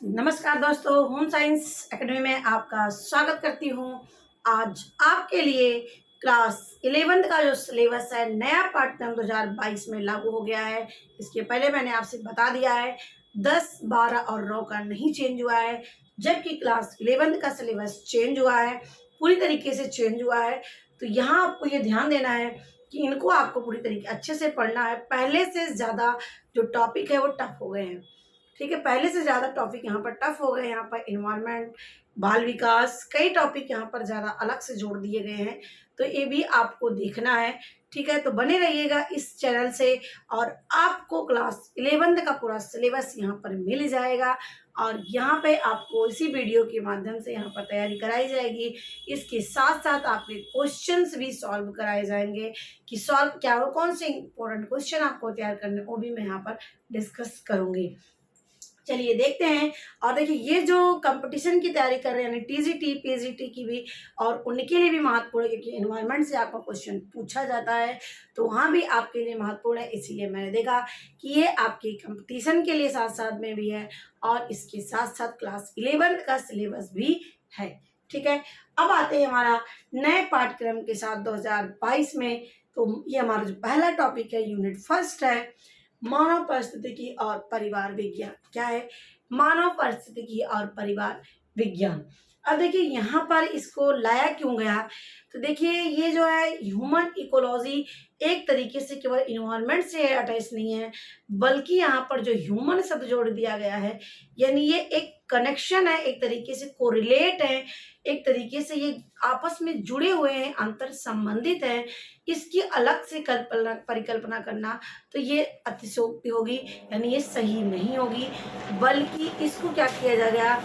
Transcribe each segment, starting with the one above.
नमस्कार दोस्तों, home science academy में आपका स्वागत करती हूँ। आज आपके लिए क्लास 11th का जो सिलेबस है नया पाठ्यक्रम 2022 में लागू हो गया है। इसके पहले मैंने आपसे बता दिया है 10, 12 और 9 का नहीं चेंज हुआ है, जबकि क्लास 11th का सिलेबस चेंज हुआ है, पूरी तरीके से चेंज हुआ है। तो यहाँ आपको ये ध्यान देना है कि इनको आपको पूरी तरीके अच्छे से पढ़ना है। पहले से ज़्यादा जो टॉपिक है वो टफ हो गए हैं। ठीक है, पहले से ज़्यादा टॉपिक यहाँ पर टफ हो गए। यहाँ पर इन्वायरमेंट, बाल विकास, कई टॉपिक यहाँ पर ज़्यादा अलग से जोड़ दिए गए हैं, तो ये भी आपको देखना है। ठीक है, तो बने रहिएगा इस चैनल से और आपको क्लास 11th का पूरा सिलेबस यहाँ पर मिल जाएगा और यहाँ पे आपको इसी वीडियो के माध्यम से यहाँ पर तैयारी कराई जाएगी। इसके साथ साथ आपके क्वेश्चंस भी सॉल्व कराए जाएंगे कि सॉल्व क्या हो, कौन से इंपॉर्टेंट क्वेश्चन आपको तैयार करने, वो भी मैं यहाँ पर डिस्कस करूँगी। चलिए देखते हैं। और देखिए, ये जो कंपटीशन की तैयारी कर रहे हैं यानी टीजीटी, पीजीटी की भी, और उनके लिए भी महत्वपूर्ण है क्योंकि एनवायरनमेंट से आपका क्वेश्चन पूछा जाता है, तो वहाँ भी आपके लिए महत्वपूर्ण है। इसीलिए मैंने देखा कि ये आपके कंपटीशन के लिए साथ साथ में भी है और इसके साथ साथ क्लास 11th का सिलेबस भी है। ठीक है, अब आते हैं हमारा नए पाठ्यक्रम के साथ 2022 में। तो ये हमारा जो पहला टॉपिक है, यूनिट फर्स्ट है, मानव परिस्थितिकी और परिवार विज्ञान। क्या है? मानव परिस्थितिकी और परिवार विज्ञान। अब देखिए यहाँ पर इसको लाया क्यों गया, तो देखिए ये जो है ह्यूमन इकोलॉजी एक तरीके से केवल इन्वायरमेंट से अटैच नहीं है, बल्कि यहाँ पर जो ह्यूमन शब्द जोड़ दिया गया है, यानी ये एक कनेक्शन है, एक तरीके से कोरिलेट है, एक तरीके से ये आपस में जुड़े हुए हैं, अंतर संबंधित है। इसकी अलग से परिकल्पना करना तो ये अतिशयोक्ति होगी, यानी ये सही नहीं होगी, बल्कि इसको क्या किया जाएगा,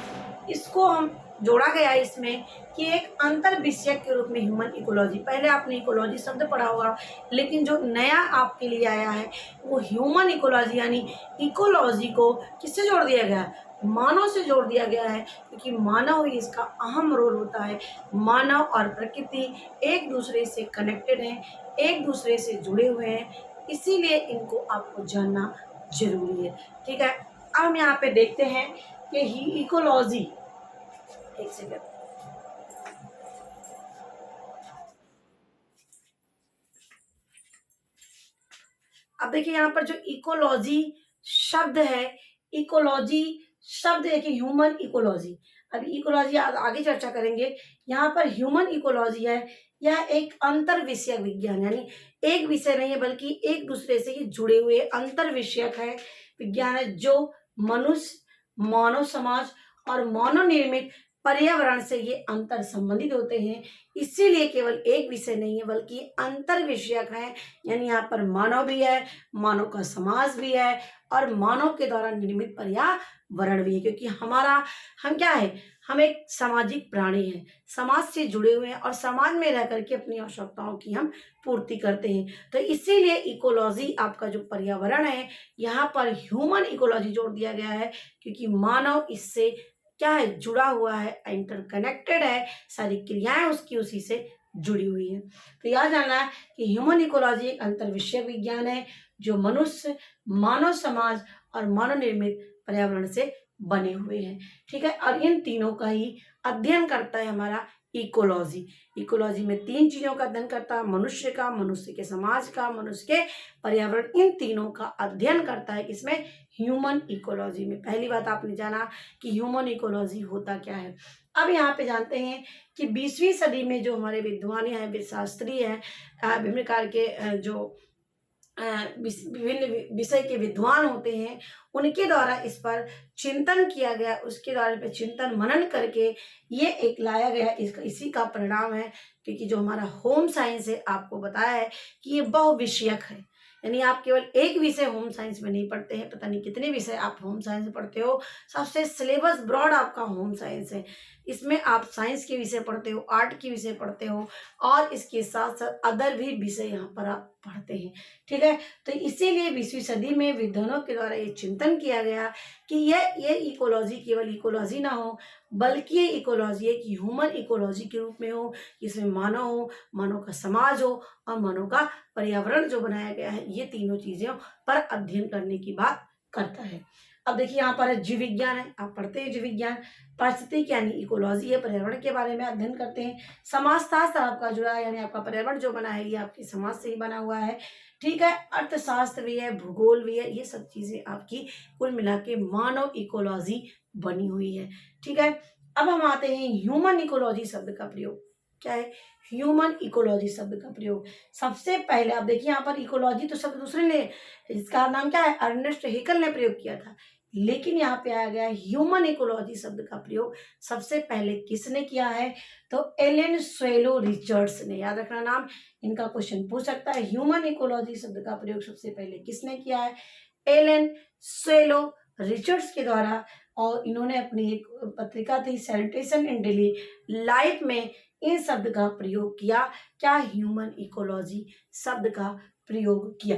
इसको हम जोड़ा गया इसमें कि एक अंतर विषयक के रूप में ह्यूमन इकोलॉजी। पहले आपने इकोलॉजी शब्द पढ़ा होगा, लेकिन जो नया आपके लिए आया है वो ह्यूमन इकोलॉजी, यानी इकोलॉजी को किससे जोड़ दिया गया है? मानव से जोड़ दिया गया है, क्योंकि मानव ही इसका अहम रोल होता है। मानव और प्रकृति एक दूसरे से कनेक्टेड हैं, एक दूसरे से जुड़े हुए हैं, इसीलिए इनको आपको जानना जरूरी है। ठीक है, अब हम यहाँ पे देखते हैं कि इकोलॉजी, एक सेकेंड, अब देखिए यहाँ पर जो इकोलॉजी शब्द है, इकोलॉजी शब्द है कि ह्यूमन इकोलॉजी, अभी इकोलॉजी आगे चर्चा करेंगे। यहाँ पर ह्यूमन इकोलॉजी है, यह एक अंतर विषयक विज्ञान, यानी एक विषय नहीं है बल्कि एक दूसरे से ये जुड़े हुए अंतर विषयक है विज्ञान है, जो मनुष्य, मानव समाज और मानव निर्मित पर्यावरण से ये अंतर संबंधित होते हैं। इसीलिए केवल एक विषय नहीं है बल्कि अंतर विषयक है, यानी यहाँ पर मानव भी है, मानव का समाज भी है और मानव के द्वारा निर्मित पर्यावरण भी है, क्योंकि हम क्या है, हम एक सामाजिक प्राणी हैं, समाज से जुड़े हुए हैं और समाज में रह करके अपनी आवश्यकताओं की हम पूर्ति करते हैं। तो इसीलिए इकोलॉजी आपका जो पर्यावरण है, यहाँ पर ह्यूमन इकोलॉजी जोड़ दिया गया है, क्योंकि मानव इससे क्या है, जुड़ा हुआ है, इंटरकनेक्टेड है, सारी क्रियाएं उसकी उसी से जुड़ी हुई है। तो याद जानना है कि ह्यूमन इकोलॉजी एक अंतर विषय विज्ञान है जो मनुष्य, मानव समाज और मानव निर्मित पर्यावरण से बने हुए हैं। ठीक है, और इन तीनों का ही अध्ययन करता है हमारा इकोलॉजी। इकोलॉजी में 3 चीजों का अध्ययन करता है, मनुष्य का, मनुष्य के समाज का, मनुष्य के पर्यावरण, इन तीनों का अध्ययन करता है इसमें, ह्यूमन इकोलॉजी में। पहली बात आपने जाना कि ह्यूमन इकोलॉजी होता क्या है। अब यहाँ पे जानते हैं कि 20वीं सदी में जो हमारे विद्वान हैं, शास्त्री हैं, विभिन्न प्रकार के जो विभिन्न विषय के विद्वान होते हैं, उनके द्वारा इस पर चिंतन किया गया, उसके द्वारा पे चिंतन मनन करके ये एक लाया गया, इसका इसी का परिणाम है। क्योंकि जो हमारा होम साइंस है, आपको बताया है कि ये बहुविषयक है, यानी आप केवल एक विषय होम साइंस में नहीं पढ़ते हैं, पता नहीं कितने विषय आप होम साइंस में पढ़ते हो। सबसे सिलेबस ब्रॉड आपका होम साइंस है, इसमें आप साइंस के विषय पढ़ते हो, आर्ट के विषय पढ़ते हो और इसके साथ साथ अदर भी विषय यहाँ पर आप पढ़ते हैं। ठीक है, तो इसीलिए 20वीं सदी में विद्वानों के द्वारा ये चिंतन किया गया कि ये इकोलॉजी केवल इकोलॉजी ना हो, बल्कि ये इकोलॉजी एक ह्यूमन इकोलॉजी के रूप में हो, जिसमें मानव हो, मानव का समाज हो और मानव का पर्यावरण जो बनाया गया है, ये तीनों चीजों पर अध्ययन करने की बात करता है। अब देखिए यहाँ पर है जीव विज्ञान है, आप पढ़ते हैं जीव विज्ञान। पारिस्थितिकी यानी इकोलॉजी है, पर्यावरण के बारे में अध्ययन करते हैं। समाजशास्त्र आपका जुड़ा है, यानी आपका पर्यावरण जो बना है ये आपके समाज से ही बना हुआ है, ठीक है। अर्थशास्त्र भी है, भूगोल भी है, ये सब चीजें आपकी कुल मिला के मानव इकोलॉजी बनी हुई है, ठीक है। अब हम आते हैं ह्यूमन इकोलॉजी शब्द का प्रयोग। क्या है ह्यूमन इकोलॉजी शब्द का प्रयोग? सबसे पहले आप देखिए यहाँ पर इकोलॉजी तो शब्द दूसरे ने, इसका नाम क्या है, अर्नेस्ट हेकल ने प्रयोग किया था, लेकिन यहाँ पे आ गया ह्यूमन इकोलॉजी शब्द का प्रयोग सबसे पहले किसने किया है? तो एलन स्वेलो रिचर्ड्स ने। याद रखना नाम, इनका क्वेश्चन पूछ सकता है। ह्यूमन इकोलॉजी शब्द का प्रयोग सबसे पहले किसने किया है? एलन स्वेलो रिचर्ड्स के द्वारा। और इन्होंने अपनी एक पत्रिका थी सैनिटेशन इन डेली लाइफ में इन शब्द का प्रयोग किया। क्या? ह्यूमन इकोलॉजी शब्द का प्रयोग किया,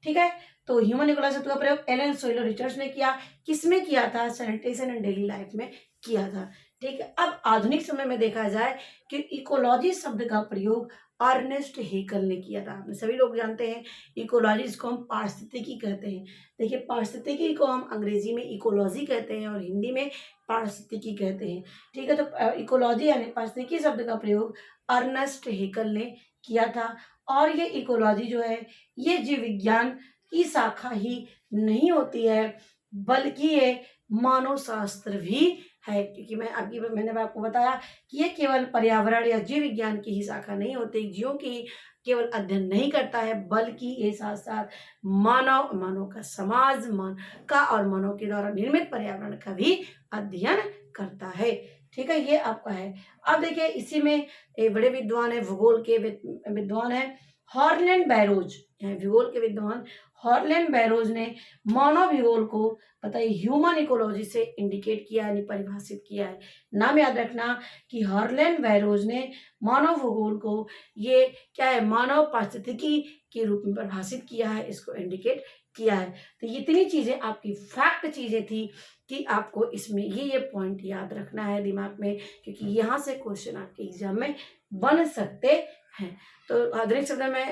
ठीक है। तो ह्यूमन इकोलॉजी शब्द का प्रयोग एलन सोइलो रिचर्ड्स ने किया। किसमें किया था? सैनिटेशन एंड डेली लाइफ में किया था, ठीक है। अब आधुनिक समय में देखा जाए कि इकोलॉजी शब्द का प्रयोग अर्नेस्ट हेकल ने किया था। सभी लोग जानते हैं इकोलॉजी, जिसको हम पारिस्थितिकी कहते हैं। देखिए पारिस्थितिकी को हम अंग्रेजी में इकोलॉजी कहते हैं और हिंदी में पारिस्थितिकी कहते हैं, ठीक है। तो इकोलॉजी यानी पारिस्थितिकी शब्द का प्रयोग अर्नेस्ट हेकल ने किया था। और ये इकोलॉजी जो है ये जीव विज्ञान की शाखा ही नहीं होती है, बल्कि ये मानव शास्त्र भी है, क्योंकि मैंने आपको बताया कि ये केवल पर्यावरण या जीव विज्ञान की ही शाखा नहीं होती, जीवों की केवल अध्ययन नहीं करता है, बल्कि ये साथ साथ मानव का समाज, मान का और मानव के द्वारा निर्मित पर्यावरण का भी अध्ययन करता है, ठीक है। ये आपका है। अब देखिए इसी में एक बड़े विद्वान है, भूगोल के विद्वान है हॉर्लैंड बैरोज, भूगोल के विद्वान हॉर्लैंड बैरोज ने मानव भूगोल को बताइए ह्यूमन इकोलॉजी से इंडिकेट किया यानी परिभाषित किया है। नाम याद रखना कि हॉर्लैंड बैरोज ने मानव भूगोल को ये क्या है, मानव पारिस्थितिकी के रूप में परिभाषित किया है, इसको इंडिकेट किया है। तो ये इतनी चीजें आपकी फैक्ट चीजें थी कि आपको इसमें ये पॉइंट याद रखना है दिमाग में, क्योंकि यहाँ से क्वेश्चन आपके एग्जाम में बन सकते हैं। तो आधुनिक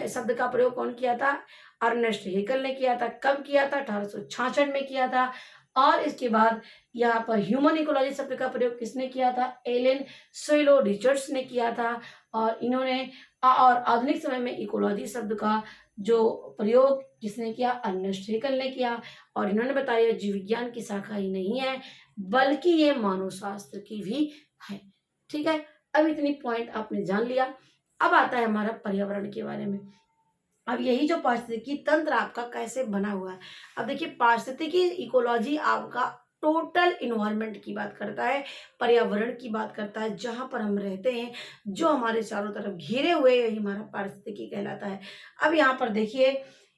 शब्द का प्रयोग कौन किया था? अर्नेस्ट हेकल ने किया था। कब किया था? 1866 में किया था। और इसके बाद यहाँ पर ह्यूमन इकोलॉजी शब्द का प्रयोग किसने किया था? एलन सोइलो रिचर्ड्स ने किया था। और इन्होंने और आधुनिक समय में इकोलॉजी शब्द का जो प्रयोग किसने किया? अर्नेस्ट हेकल ने किया। और इन्होंने बताया जीव विज्ञान की शाखा ही नहीं है, बल्कि ये मानव शास्त्र की भी है, ठीक है। अब इतनी पॉइंट आपने जान लिया। अब आता है हमारा पर्यावरण के बारे में। अब यही जो पारिस्थितिकी तंत्र आपका कैसे बना हुआ है। अब देखिए पारिस्थितिकी इकोलॉजी आपका टोटल इन्वायरमेंट की बात करता है, पर्यावरण की बात करता है, जहाँ पर हम रहते हैं, जो हमारे चारों तरफ घिरे हुए, यही हमारा पारिस्थितिकी कहलाता है। अब यहाँ पर देखिए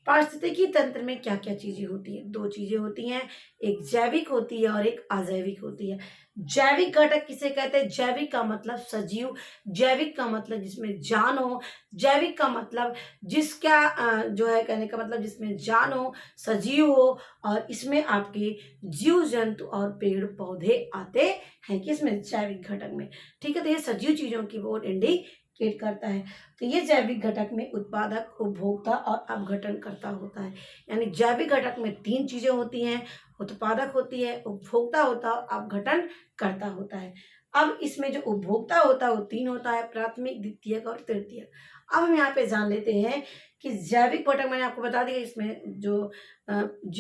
पारिस्थितिकी तंत्र में क्या क्या चीजें होती हैं? दो चीजें होती हैं, एक जैविक होती है और एक अजैविक होती है। जैविक घटक किसे कहते हैं? जैविक का मतलब सजीव, जैविक का मतलब जिसमें जान हो, जैविक का मतलब जिसका जो है कहने का मतलब जिसमें जान हो, सजीव हो, और इसमें आपके जीव जंतु और पेड़ पौधे आते हैं किसमें? जैविक घटक में, ठीक है। तो ये सजीव चीजों की ओर इंडिकेट करता है। तो ये जैविक घटक में उत्पादक, उपभोक्ता और अपघटनकर्ता होता है। यानी जैविक घटक में तीन चीजें होती हैं, उत्पादक होती है, उपभोक्ता होता है और अपघटन करता होता है। अब इसमें जो उपभोक्ता होता है वो तीन होता है, प्राथमिक, द्वितीयक और तृतीयक। अब हम यहाँ पे जान लेते हैं कि जैविक घटक मैंने आपको बता दिया, इसमें जो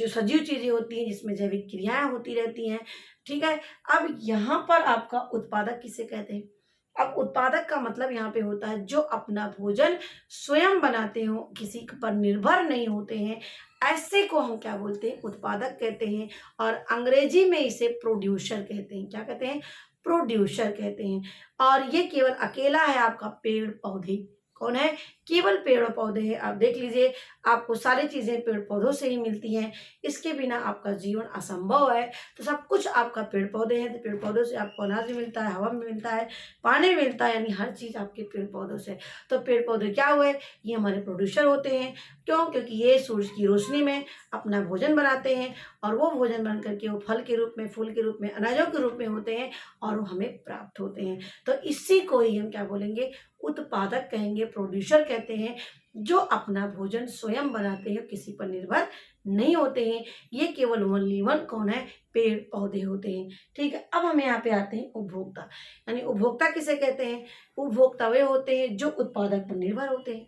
सजीव चीजें होती हैं, जिसमें जैविक क्रियाएं होती रहती हैं, ठीक है। अब यहाँ पर आपका उत्पादक किसे कहते हैं? अब उत्पादक का मतलब यहाँ पे होता है जो अपना भोजन स्वयं बनाते हो, किसी पर निर्भर नहीं होते हैं, ऐसे को हम क्या बोलते हैं? उत्पादक कहते हैं। और अंग्रेजी में इसे प्रोड्यूसर कहते हैं। क्या कहते हैं? प्रोड्यूसर कहते हैं। और ये केवल अकेला है आपका पेड़ पौधे। कौन है? केवल पेड़ पौधे हैं। आप देख लीजिए आपको सारी चीजें पेड़ पौधों से ही मिलती हैं, इसके बिना आपका जीवन असंभव है। तो सब कुछ आपका पेड़ पौधे हैं, तो पेड़ पौधों से आपको अनाज भी मिलता है, हवा भी मिलता है, पानी भी मिलता है, यानी हर चीज आपके पेड़ पौधों से। तो पेड़ पौधे क्या हुए? ये हमारे प्रोड्यूसर होते हैं। क्यों? क्योंकि ये सूरज की रोशनी में अपना भोजन बनाते हैं, और वो भोजन बन करके वो फल के रूप में, फूल के रूप में, अनाजों के रूप में होते हैं, और वो हमें प्राप्त होते हैं। तो इसी को ही हम क्या बोलेंगे? उत्पादक कहेंगे, प्रोड्यूसर कहते हैं। जो अपना भोजन स्वयं बनाते हैं, किसी पर निर्भर नहीं होते हैं। ये केवल ओनली वन कौन है? पेड़ पौधे होते हैं। ठीक है, अब हम यहाँ पे आते हैं उपभोक्ता। यानी उपभोक्ता किसे कहते हैं? उपभोक्ता वे होते हैं जो उत्पादक पर निर्भर होते हैं।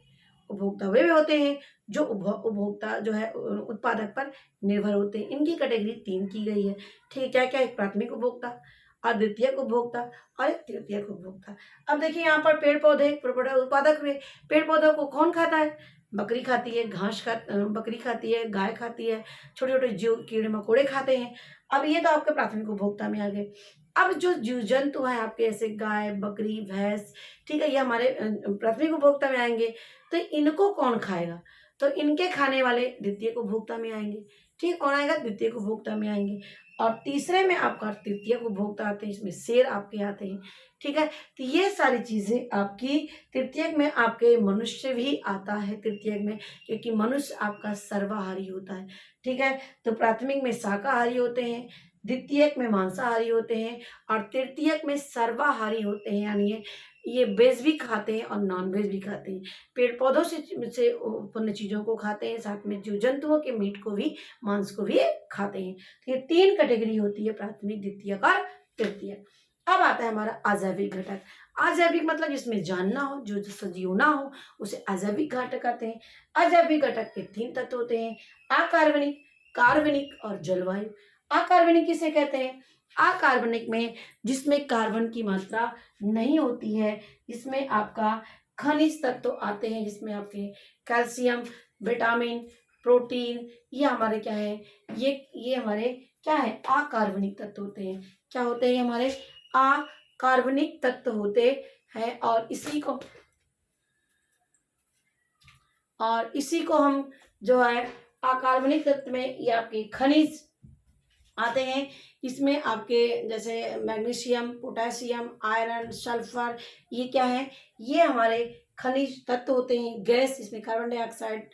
उपभोक्ता वे होते हैं जो उपभोक्ता जो है उत्पादक पर निर्भर होते हैं। इनकी कैटेगरी 3 की गई है। ठीक है, क्या क्या? एक प्राथमिक उपभोक्ता, अद्वितीयक उपभोक्ता और एक तृतीयक उपभोक्ता। अब देखिए यहाँ पर पेड़ पौधे उत्पादक हुए। पेड़ पौधों को कौन खाता है? बकरी खाती है, बकरी खाती है, गाय खाती है, छोटे छोटे जीव कीड़े मकोड़े खाते हैं। अब ये तो आपके प्राथमिक उपभोक्ता में आ गए। अब जो जीव जंतु हैं आपके, ऐसे गाय, बकरी, भैंस, ठीक है, ये हमारे प्राथमिक उपभोक्ता में आएंगे। तो इनको कौन खाएगा? तो इनके खाने वाले द्वितीयक उपभोक्ता में आएंगे। ठीक, कौन आएगा? द्वितीयक उपभोक्ता में आएंगे। और तीसरे में आपका तृतीयक उपभोक्ता आते हैं, इसमें शेर आपके आते हैं। ठीक है, तो ये सारी चीजें आपकी तृतीयक में आपके मनुष्य भी आता है तृतीयक में, क्योंकि मनुष्य आपका सर्वाहारी होता है। ठीक है, तो प्राथमिक में शाकाहारी होते हैं, द्वितीयक में मांसाहारी होते हैं और तृतीयक में सर्वाहारी होते हैं। यानी ये वेज भी खाते हैं और नॉन वेज भी खाते हैं। पेड़ पौधों से उत्पन्न चीजों को खाते हैं, साथ में जीव जंतुओं के मीट को भी, मांस को भी खाते हैं। तो ये 3 कैटेगरी होती है, प्राथमिक, द्वितीयक और तृतीयक। अब आता है हमारा अजैविक घटक। अजैविक मतलब जिसमें जान ना हो, जो सजीव ना हो, उसे अजैविक घटक कहते हैं। अजैविक घटक के 3 तत्व होते हैं, अकार्बनिक, कार्बनिक और जलवायु। अकार्बनिक किसे कहते हैं? अकार्बनिक में जिसमें कार्बन की मात्रा नहीं होती है, इसमें आपका खनिज तत्व आते हैं, जिसमें आपके कैल्शियम, विटामिन, प्रोटीन, ये हमारे क्या है? ये हमारे क्या है? अकार्बनिक तत्व होते हैं। क्या होते हैं? हमारे अकार्बनिक तत्व होते हैं। और इसी को हम जो है अकार्बनिक तत्व में ये आपके खनिज आते हैं। इसमें आपके जैसे मैग्नीशियम, पोटेशियम, आयरन, सल्फर, ये क्या है? ये हमारे खनिज तत्व होते हैं। गैस, इसमें कार्बन डाइऑक्साइड,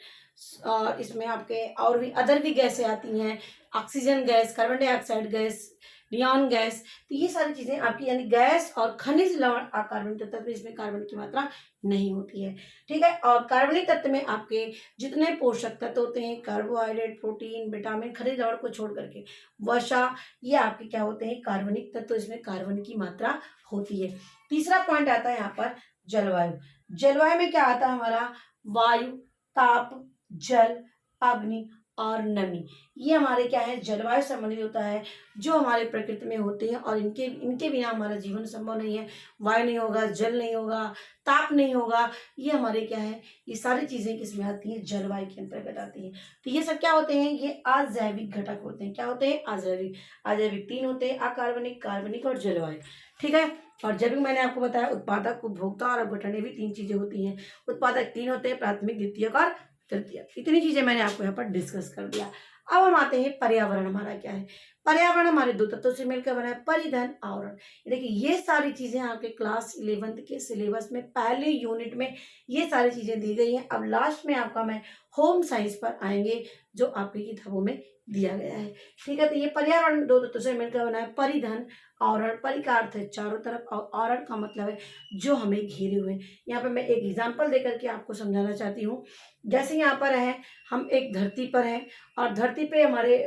और इसमें आपके और भी अदर भी गैसें आती हैं, oxygen gas, carbon dioxide gas, neon gas. तो ये सारी चीजें आपकी, यानी गैस और खनिज लवण अकार्बनिक तत्व में, इसमें कार्बन की मात्रा नहीं होती है। ठीक है, और कार्बनिक तत्व में आपके जितने पोषक तत्व होते हैं, कार्बोहाइड्रेट, प्रोटीन, विटामिन, खनिज लवण को छोड़ करके वसा, ये आपके क्या होते हैं? कार्बनिक तत्व, इसमें कार्बन की मात्रा होती है। तीसरा पॉइंट आता है यहाँ पर जलवायु। जलवायु में क्या आता है हमारा? वायु, ताप, जल, अग्नि और नमी। ये हमारे क्या है? जलवायु संबंधित होता है, जो हमारे प्रकृति में होते हैं और इनके इनके बिना हमारा जीवन संभव नहीं है। वायु नहीं होगा, जल नहीं होगा, ताप नहीं होगा, ये हमारे क्या है? ये सारी चीजें किसमें आती हैं? जलवायु के अंतर्गत आती हैं। तो ये सब क्या होते हैं? ये अजैविक घटक होते हैं। क्या होते हैं? अजैविक। अजैविक 3 होते हैं, अकार्बनिक, कार्बनिक और जलवायु। ठीक है, और जैविक मैंने आपको बताया, उत्पादक, उपभोक्ता और अपघटन, ये भी 3 चीजें होती हैं। उत्पादक 3 होते हैं, प्राथमिक, द्वितीयक और तृतीयक। इतनी चीजें मैंने आपको यहाँ पर डिस्कस कर दिया। अब हम आते हैं पर्यावरण। हमारा क्या है? पर्यावरण हमारे 2 तत्वों से मिलकर बना है, परिधन, आवरण। देखिए ये सारी चीजें आपके क्लास 11th के सिलेबस में पहले यूनिट में ये सारी चीजें दी गई हैं। अब लास्ट में आपका मैं होम साइंस पर आएंगे, जो आपकी किताबों में दिया गया है। ठीक है, तो ये पर्यावरण 2 तत्वों से मिलकर बना है, परिधन, आवरण। परि का अर्थ है चारों तरफ और आवरण का मतलब है जो हमें घेरे हुए। यहाँ पे मैं एक एग्जाम्पल देकर के आपको समझाना चाहती हूँ। जैसे यहाँ पर है, हम एक धरती पर हैं और धरती पे हमारे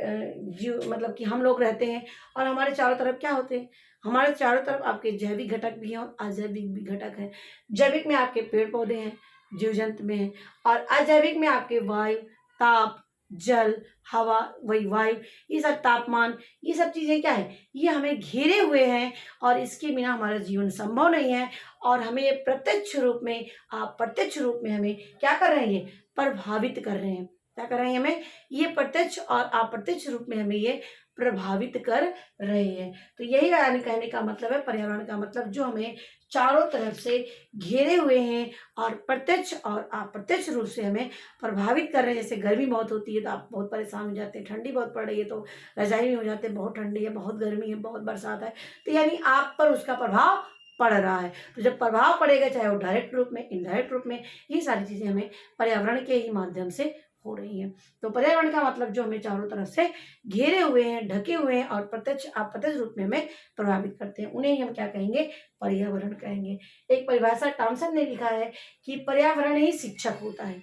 जीव मतलब कि हम लोग रहते हैं, और हमारे चारों तरफ क्या होते हैं? हमारे चारों तरफ आपके जैविक घटक भी हैं और अजैविक भी घटक हैं। जैविक में आपके पेड़ पौधे हैं, जीव जंतु में हैं, और अजैविक में आपके वायु, ताप, जल, हवा, वही वायु, ये सब तापमान, ये सब चीजें क्या है? ये हमें घेरे हुए हैं और इसके बिना हमारा जीवन संभव नहीं है। और हमें ये प्रत्यक्ष रूप में, आप प्रत्यक्ष रूप में हमें क्या कर रहे हैं? प्रभावित कर रहे हैं। क्या कर रहे हैं? हमें ये प्रत्यक्ष और अप्रत्यक्ष रूप में हमें ये प्रभावित कर रहे हैं। तो यही कहने का मतलब है, पर्यावरण का मतलब जो हमें चारों तरफ से घेरे हुए हैं और प्रत्यक्ष और अप्रत्यक्ष रूप से हमें प्रभावित कर रहे हैं। जैसे गर्मी बहुत होती है तो आप बहुत परेशान हो जाते हैं, ठंडी बहुत पड़ रही है तो रजाई में हो जाते हैं, बहुत ठंडी है, बहुत गर्मी है, बहुत बरसात है, तो यानी आप पर उसका प्रभाव पड़ रहा है। तो जब प्रभाव पड़ेगा, चाहे वो डायरेक्ट रूप में, इनडायरेक्ट रूप में, ये सारी चीजें हमें पर्यावरण के ही माध्यम से हो रही है। तो पर्यावरण का मतलब जो हमें चारों तरफ से घेरे हुए हैं, ढके हुए हैं और प्रत्यक्ष अप्रत्यक्ष रूप में हमें प्रभावित करते हैं, उन्हें ही हम क्या कहेंगे? पर्यावरण कहेंगे। एक परिभाषा टॉमसन ने लिखा है कि पर्यावरण ही शिक्षक होता है।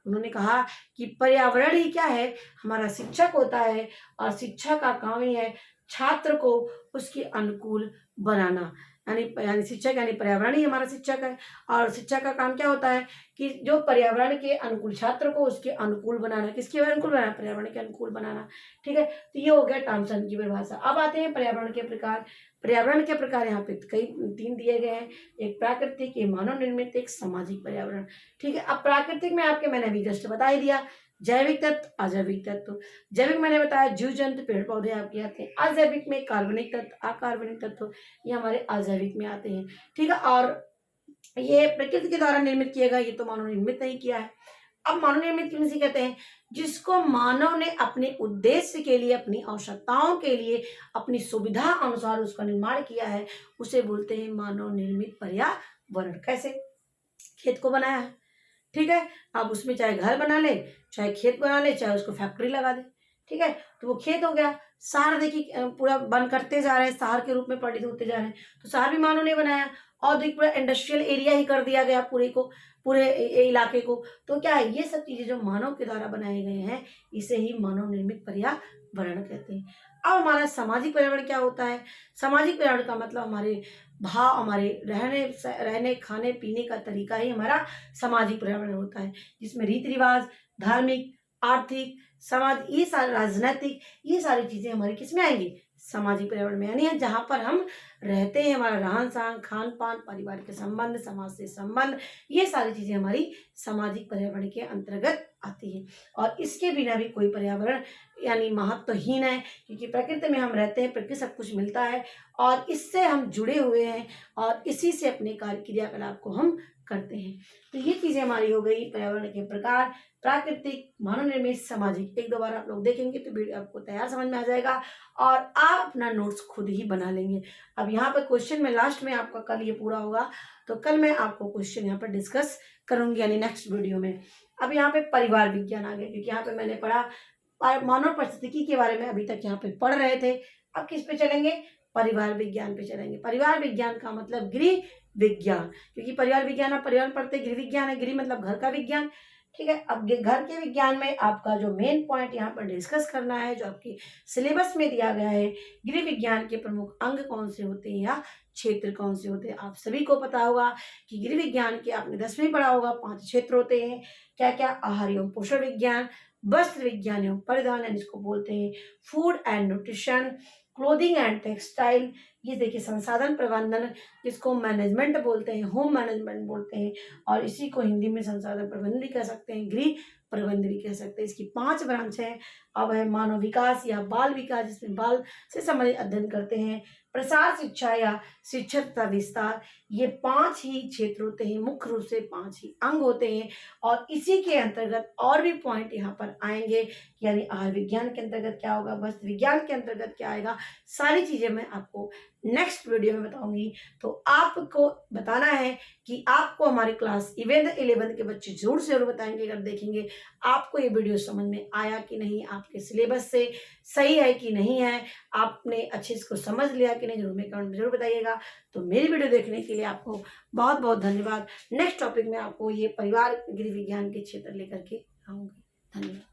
उन्होंने कहा कि पर्यावरण ही क्या है, हमारा शिक्षक होता है और शिक्षा का काम ही है छात्र को उसके अनुकूल बनाना। यानी शिक्षक यानी पर्यावरण ही हमारा शिक्षक है और शिक्षक का काम क्या होता है कि जो पर्यावरण के अनुकूल छात्र को उसके अनुकूल बनाना। किसके अनुकूल बनाना? पर्यावरण के अनुकूल बनाना। ठीक है, तो ये हो गया टॉमसन की परिभाषा। अब आते हैं पर्यावरण के प्रकार। पर्यावरण के प्रकार यहाँ पे कई 3 दिए गए हैं, एक प्राकृतिक, एक मानव निर्मित, एक सामाजिक पर्यावरण। ठीक है, अब प्राकृतिक में आपके मैंने अभी जस्ट बता ही दिया, जैविक तत्व, अजैविक तत्व। जैविक मैंने बताया जीव जंतु पेड़ पौधे आपके आते हैं। अजैविक में कार्बनिक तत्व, अकार्बनिक तत्व, ये हमारे अजैविक में आते हैं। ठीक है, और ये प्रकृति के द्वारा निर्मित किया गया, ये तो मानव निर्मित नहीं किया है। अब मानव निर्मित किसे कहते हैं? जिसको मानव ने अपने उद्देश्य के लिए, अपनी आवश्यकताओं के लिए, अपनी सुविधा अनुसार उसका निर्माण किया है, उसे बोलते हैं मानव निर्मित पर्यावरण। कैसे? खेत को बनाया है, ठीक है, अब उसमें चाहे घर बना ले, चाहे खेत बना ले, चाहे उसको फैक्ट्री लगा दे, ठीक है, तो वो खेत हो गया। शहर देखिए पूरा बंद करते जा रहे हैं, शहर के रूप में परिणत होते जा रहे हैं, तो शहर भी मानव ने बनाया और देखिए पूरा इंडस्ट्रियल एरिया ही कर दिया गया पूरे इलाके को। तो क्या है, ये सब चीजें जो मानव के द्वारा बनाए गए हैं, इसे ही मानव निर्मित पर्यावरण कहते हैं। अब हमारा सामाजिक पर्यावरण क्या होता है? सामाजिक पर्यावरण का मतलब हमारे भाव, हमारे रहने खाने पीने का तरीका ही हमारा सामाजिक पर्यावरण होता है, जिसमें रीति रिवाज, धार्मिक, आर्थिक, समाज, ये सारे राजनीतिक, ये सारी चीजें हमारी किसमें आएंगी? सामाजिक पर्यावरण में। यानी जहाँ पर हम रहते हैं, हमारा रहन सहन, खान पान, परिवार के संबंध, समाज से संबंध, ये सारी चीजें हमारी सामाजिक पर्यावरण के अंतर्गत आती है। और इसके बिना भी कोई पर्यावरण यानी महत्वहीन है, क्योंकि प्रकृति में हम रहते हैं, प्रकृति सब कुछ मिलता है और इससे हम जुड़े हुए हैं और इसी से अपने कार्य क्रियाकलाप को हम करते हैं। तो ये चीजें हमारी हो गई पर्यावरण के प्रकार, प्राकृतिक, मानव निर्मित, सामाजिक। एक दो बार आप लोग देखेंगे तो वीडियो आपको तैयार समझ में आ जाएगा और आप अपना नोट्स खुद ही बना लेंगे। अब यहाँ पर क्वेश्चन में लास्ट में आपका कल ये पूरा होगा, तो कल मैं आपको क्वेश्चन यहाँ पर डिस्कस करूंगी यानी नेक्स्ट वीडियो में। अब यहाँ पे परिवार विज्ञान आ गया, क्योंकि यहाँ पे मैंने पढ़ा मानव परिस्थिति के बारे में, अभी तक यहाँ पे पढ़ रहे थे। अब किस पे चलेंगे? परिवार विज्ञान पे चलेंगे। परिवार विज्ञान का मतलब गृह विज्ञान, क्योंकि परिवार विज्ञान आप परिवार पढ़ते, गृह विज्ञान है, गृह मतलब घर का विज्ञान। ठीक है, अब घर के विज्ञान में आपका जो मेन पॉइंट यहाँ पर डिस्कस करना है, जो आपकी सिलेबस में दिया गया है, गृह विज्ञान के प्रमुख अंग कौन से होते हैं या क्षेत्र कौन से होते हैं। आप सभी को पता होगा कि गृह विज्ञान के आपने 10वीं में पढ़ा होगा, 5 क्षेत्र होते हैं। क्या क्या? आहार एवं पोषण विज्ञान, वस्त्र विज्ञान एवं परिधान, इसको बोलते हैं food and nutrition, clothing and textile, ये देखिए संसाधन प्रबंधन, जिसको मैनेजमेंट बोलते हैं, होम मैनेजमेंट बोलते हैं, और इसी को हिंदी में संसाधन प्रबंधन भी कह सकते हैं, गृह प्रबंध भी कह सकते हैं। इसकी 5 ब्रांच हैं। अब है मानव विकास या बाल विकास, जिसमें बाल से संबंधित अध्ययन करते हैं, प्रसार शिक्षा या शिक्षा तथा विस्तार, ये 5 ही क्षेत्र होते हैं, मुख्य रूप से 5 ही अंग होते हैं। और इसी के अंतर्गत और भी पॉइंट यहाँ पर आएंगे, यानी आहार विज्ञान के अंतर्गत क्या होगा, वस्त्र विज्ञान के अंतर्गत क्या आएगा, सारी चीजें मैं आपको नेक्स्ट वीडियो में बताऊंगी। तो आपको बताना है कि आपको हमारी क्लास 11th के बच्चे जरूर से जरूर बताएंगे, अगर देखेंगे आपको ये वीडियो समझ में आया कि नहीं, आपके सिलेबस से सही है कि नहीं है, आपने अच्छे इसको समझ लिया कि नहीं, जरूर में कमेंट में जरूर बताइएगा। तो मेरी वीडियो देखने के लिए आपको बहुत बहुत धन्यवाद। नेक्स्ट टॉपिक में आपको ये परिवार गृह विज्ञान के क्षेत्र लेकर के आऊंगी। धन्यवाद।